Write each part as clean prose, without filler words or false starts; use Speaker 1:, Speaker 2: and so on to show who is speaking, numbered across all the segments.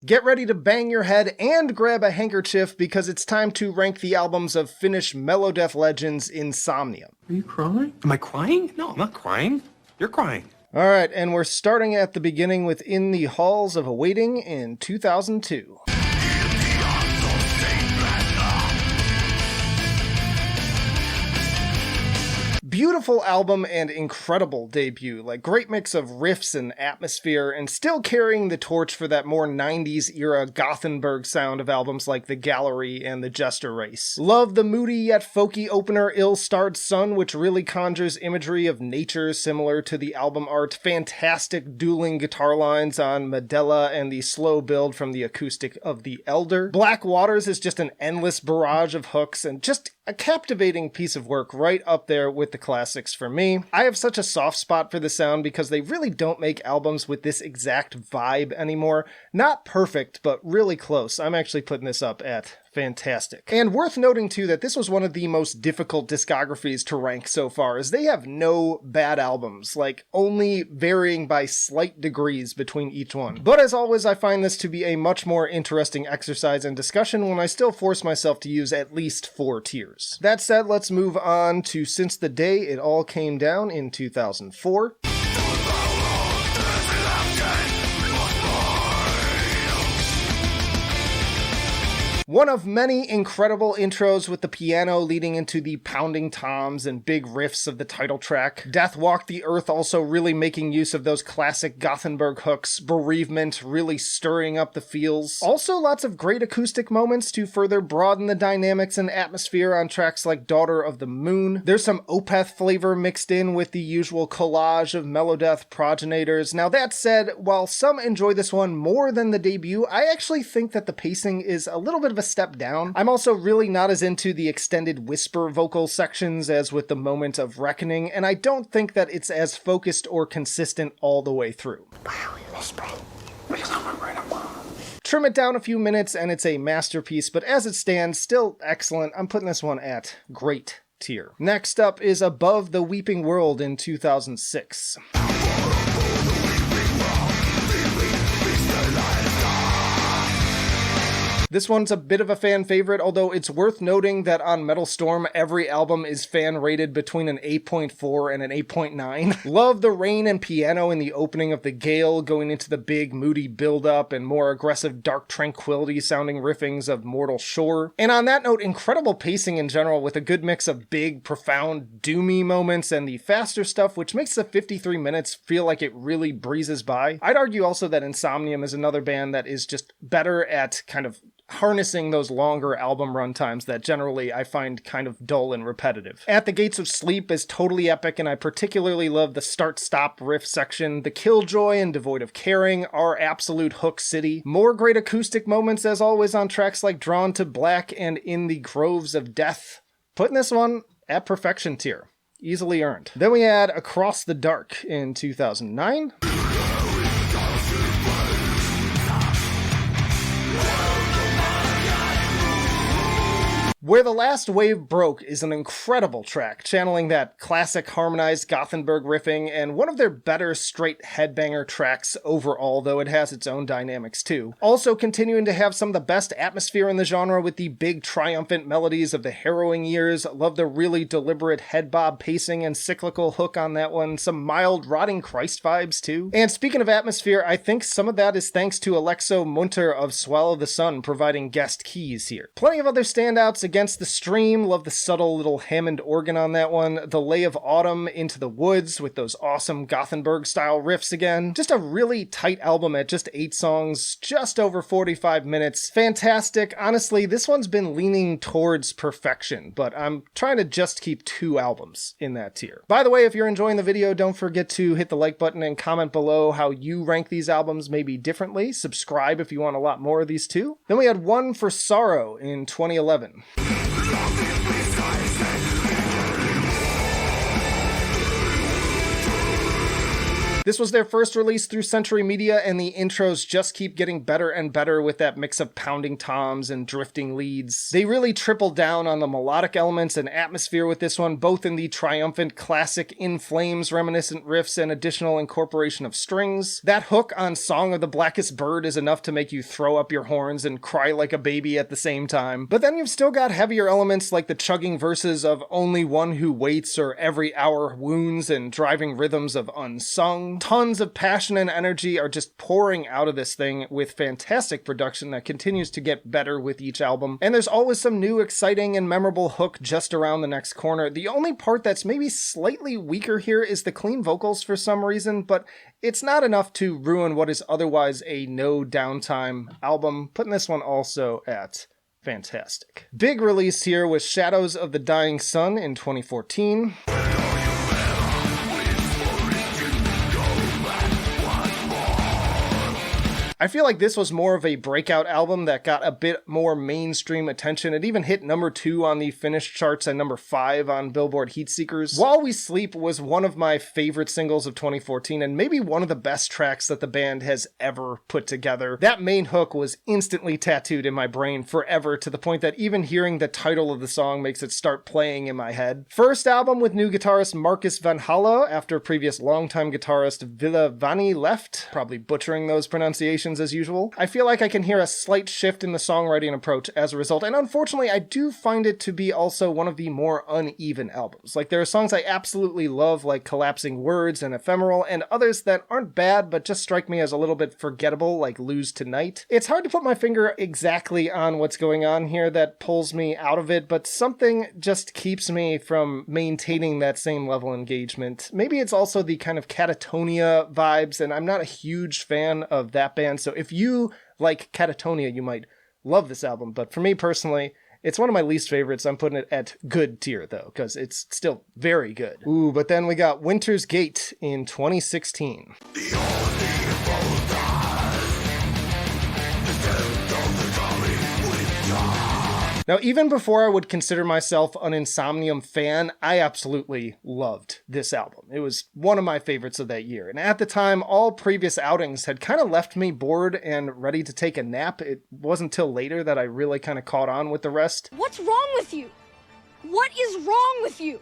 Speaker 1: Get ready to bang your head and grab a handkerchief because it's time to rank the albums of Finnish melodeath legends Insomnium.
Speaker 2: Are you crying? Am I crying? No, I'm not crying. You're crying.
Speaker 1: Alright, and we're starting at the beginning with In the Halls of Awaiting in 2002. Beautiful album and incredible debut, like great mix of riffs and atmosphere, and still carrying the torch for that more 90s era Gothenburg sound of albums like The Gallery and The Jester Race. Love the moody yet folky opener Ill-Starred Sun, which really conjures imagery of nature similar to the album art. Fantastic dueling guitar lines on Medela and the slow build from the acoustic of The Elder. Black Waters is just an endless barrage of hooks and just a captivating piece of work right up there with the classics for me. I have such a soft spot for the sound because they really don't make albums with this exact vibe anymore. Not perfect, but really close. I'm actually putting this up at fantastic. And worth noting too that this was one of the most difficult discographies to rank so far, as they have no bad albums, like only varying by slight degrees between each one. But as always, I find this to be a much more interesting exercise and discussion when I still force myself to use at least 4 tiers. That said, let's move on to Since the Day It All Came Down in 2004. One of many incredible intros with the piano leading into the pounding toms and big riffs of the title track. Death Walk the Earth also really making use of those classic Gothenburg hooks. Bereavement really stirring up the feels. Also lots of great acoustic moments to further broaden the dynamics and atmosphere on tracks like Daughter of the Moon. There's some Opeth flavor mixed in with the usual collage of melodeath progenitors. Now that said, while some enjoy this one more than the debut, I actually think that the pacing is a little bit of a step down. I'm also really not as into the extended whisper vocal sections as with the Moment of Reckoning, and I don't think that it's as focused or consistent all the way through.
Speaker 3: Why are we whispering?
Speaker 2: Because I'm not right, I'm wrong.
Speaker 1: Trim it down a few minutes and it's a masterpiece, but as it stands, still excellent. I'm putting this one at great tier. Next up is Above the Weeping World in 2006. This one's a bit of a fan favorite, although it's worth noting that on Metal Storm, every album is fan rated between an 8.4 and an 8.9. Love the rain and piano in the opening of The Gale, going into the big moody build-up and more aggressive dark tranquility sounding riffings of Mortal Shore. And on that note, incredible pacing in general with a good mix of big, profound, doomy moments and the faster stuff, which makes the 53 minutes feel like it really breezes by. I'd argue also that Insomnium is another band that is just better at kind of harnessing those longer album runtimes that generally I find kind of dull and repetitive. At the Gates of Sleep is totally epic, and I particularly love the start-stop riff section. The Killjoy and Devoid of Caring are absolute hook city. More great acoustic moments as always on tracks like Drawn to Black and In the Groves of Death. Putting this one at perfection tier. Easily earned. Then we add Across the Dark in 2009. Where the Last Wave Broke is an incredible track, channeling that classic harmonized Gothenburg riffing, and one of their better straight headbanger tracks overall, though it has its own dynamics too. Also continuing to have some of the best atmosphere in the genre with the big triumphant melodies of the Harrowing Years. Love the really deliberate head bob pacing and cyclical hook on that one. Some mild Rotting Christ vibes too. And speaking of atmosphere, I think some of that is thanks to Alexo Munter of Swallow the Sun providing guest keys here. Plenty of other standouts. Against the Stream, love the subtle little Hammond organ on that one. The Lay of Autumn, Into the Woods with those awesome Gothenburg style riffs again. Just a really tight album at just 8 songs, just over 45 minutes. Fantastic. Honestly, this one's been leaning towards perfection, but I'm trying to just keep 2 albums in that tier. By the way, if you're enjoying the video, don't forget to hit the like button and comment below how you rank these albums maybe differently. Subscribe if you want a lot more of these too. Then we had One for Sorrow in 2011. This was their first release through Century Media, and the intros just keep getting better and better with that mix of pounding toms and drifting leads. They really tripled down on the melodic elements and atmosphere with this one, both in the triumphant classic In Flames reminiscent riffs and additional incorporation of strings. That hook on Song of the Blackest Bird is enough to make you throw up your horns and cry like a baby at the same time. But then you've still got heavier elements like the chugging verses of Only One Who Waits or Every Hour Wounds and driving rhythms of Unsung. Tons of passion and energy are just pouring out of this thing with fantastic production that continues to get better with each album. And there's always some new exciting and memorable hook just around the next corner. The only part that's maybe slightly weaker here is the clean vocals for some reason, but it's not enough to ruin what is otherwise a no downtime album, putting this one also at fantastic. Big release here was Shadows of the Dying Sun in 2014. I feel like this was more of a breakout album that got a bit more mainstream attention. It even hit number 2 on the Finnish charts and number 5 on Billboard Heatseekers. While We Sleep was one of my favorite singles of 2014 and maybe one of the best tracks that the band has ever put together. That main hook was instantly tattooed in my brain forever, to the point that even hearing the title of the song makes it start playing in my head. First album with new guitarist Marcus Van Halle after previous longtime guitarist Ville Vanni left, probably butchering those pronunciations as usual. I feel like I can hear a slight shift in the songwriting approach as a result, and unfortunately I do find it to be also one of the more uneven albums. Like, there are songs I absolutely love, like Collapsing Words and Ephemeral, and others that aren't bad but just strike me as a little bit forgettable, like Lose Tonight. It's hard to put my finger exactly on what's going on here that pulls me out of it, but something just keeps me from maintaining that same level of engagement. Maybe it's also the kind of Catatonia vibes, and I'm not a huge fan of that band, so if you like Catatonia, you might love this album, but for me personally, it's one of my least favorites. I'm putting it at good tier, though, because it's still very good. Ooh, but then we got Winter's Gate in 2016. Now, even before I would consider myself an Insomnium fan, I absolutely loved this album. It was one of my favorites of that year. And at the time, all previous outings had kind of left me bored and ready to take a nap. It wasn't till later that I really kind of caught on with the rest.
Speaker 3: What's wrong with you? What is wrong with you?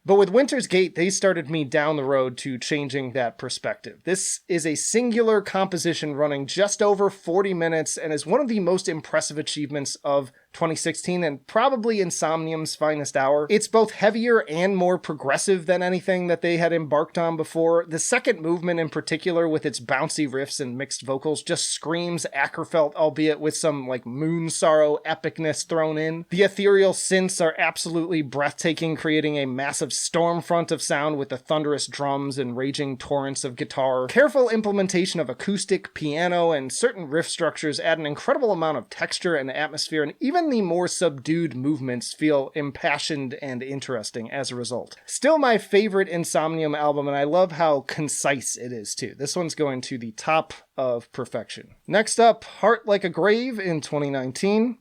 Speaker 1: But with Winter's Gate, they started me down the road to changing that perspective. This is a singular composition running just over 40 minutes and is one of the most impressive achievements of 2016 and probably Insomnium's finest hour. It's both heavier and more progressive than anything that they had embarked on before. The second movement in particular, with its bouncy riffs and mixed vocals, just screams Ackerfeld, albeit with some like Moon Sorrow epicness thrown in. The ethereal synths are absolutely breathtaking, creating a massive stormfront of sound with the thunderous drums and raging torrents of guitar. Careful implementation of acoustic, piano, and certain riff structures add an incredible amount of texture and atmosphere, and even the more subdued movements feel impassioned and interesting as a result. Still my favorite Insomnium album, and I love how concise it is too. This one's going to the top of perfection. Next up, Heart Like a Grave in 2019.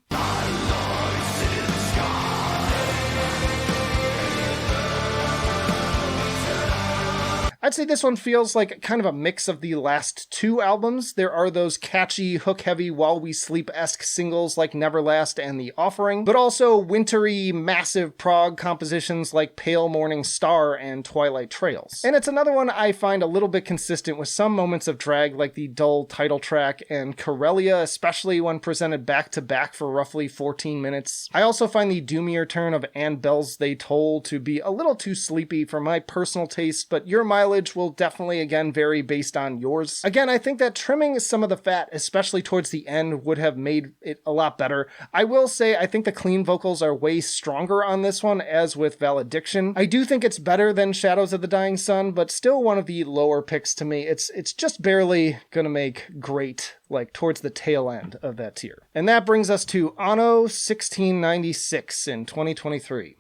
Speaker 1: I'd say this one feels like kind of a mix of the last two albums. There are those catchy, hook-heavy, While We Sleep-esque singles like Neverlast and The Offering, but also wintry, massive prog compositions like Pale Morning Star and Twilight Trails. And it's another one I find a little bit consistent with some moments of drag like the dull title track and Corellia, especially when presented back-to-back for roughly 14 minutes. I also find the doomier turn of And Bells They Toll to be a little too sleepy for my personal taste, but your mileage will definitely again vary based on yours. Again, I think that trimming some of the fat, especially towards the end, would have made it a lot better. I will say I think the clean vocals are way stronger on this one, as with Valediction. I do think it's better than Shadows of the Dying Sun, but still one of the lower picks to me. It's just barely gonna make great, like towards the tail end of that tier. And that brings us to Anno 1696 in 2023.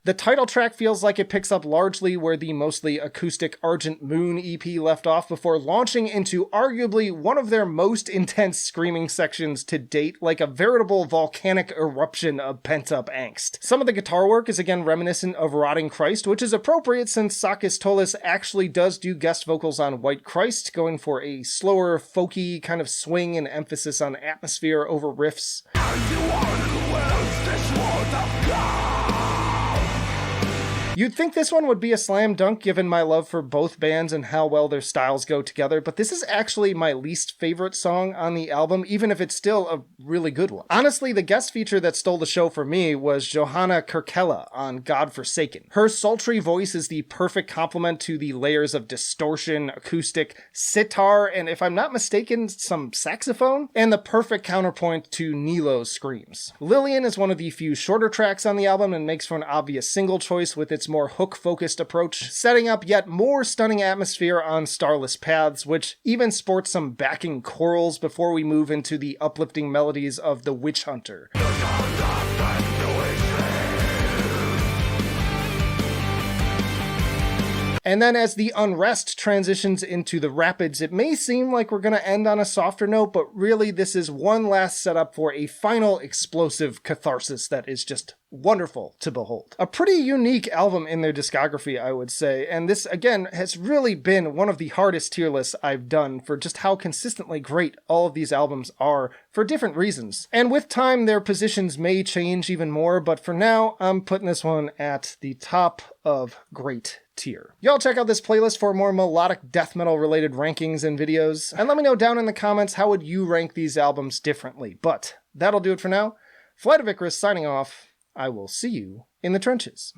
Speaker 1: The title track feels like it picks up largely where the mostly acoustic Argent Moon EP left off before launching into arguably one of their most intense screaming sections to date, like a veritable volcanic eruption of pent-up angst. Some of the guitar work is again reminiscent of Rotting Christ, which is appropriate since Sakis Tolis actually does do guest vocals on White Christ, going for a slower, folky kind of swing and emphasis on atmosphere over riffs. You'd think this one would be a slam dunk given my love for both bands and how well their styles go together, but this is actually my least favorite song on the album, even if it's still a really good one. Honestly, the guest feature that stole the show for me was Johanna Kirkella on God Forsaken. Her sultry voice is the perfect complement to the layers of distortion, acoustic, sitar, and if I'm not mistaken, some saxophone, and the perfect counterpoint to Nilo's screams. Lillian is one of the few shorter tracks on the album and makes for an obvious single choice with its more hook-focused approach, setting up yet more stunning atmosphere on Starless Paths, which even sports some backing chorals before we move into the uplifting melodies of The Witch Hunter. And then as the unrest transitions into the rapids, it may seem like we're going to end on a softer note, but really this is one last setup for a final explosive catharsis that is just wonderful to behold. A pretty unique album in their discography, I would say, and this, again, has really been one of the hardest tier lists I've done for just how consistently great all of these albums are for different reasons. And with time, their positions may change even more, but for now, I'm putting this one at the top of great tier. Y'all check out this playlist for more melodic death metal related rankings and videos, and let me know down in the comments how would you rank these albums differently. But that'll do it for now. Flight of Icarus signing off. I will see you in the trenches.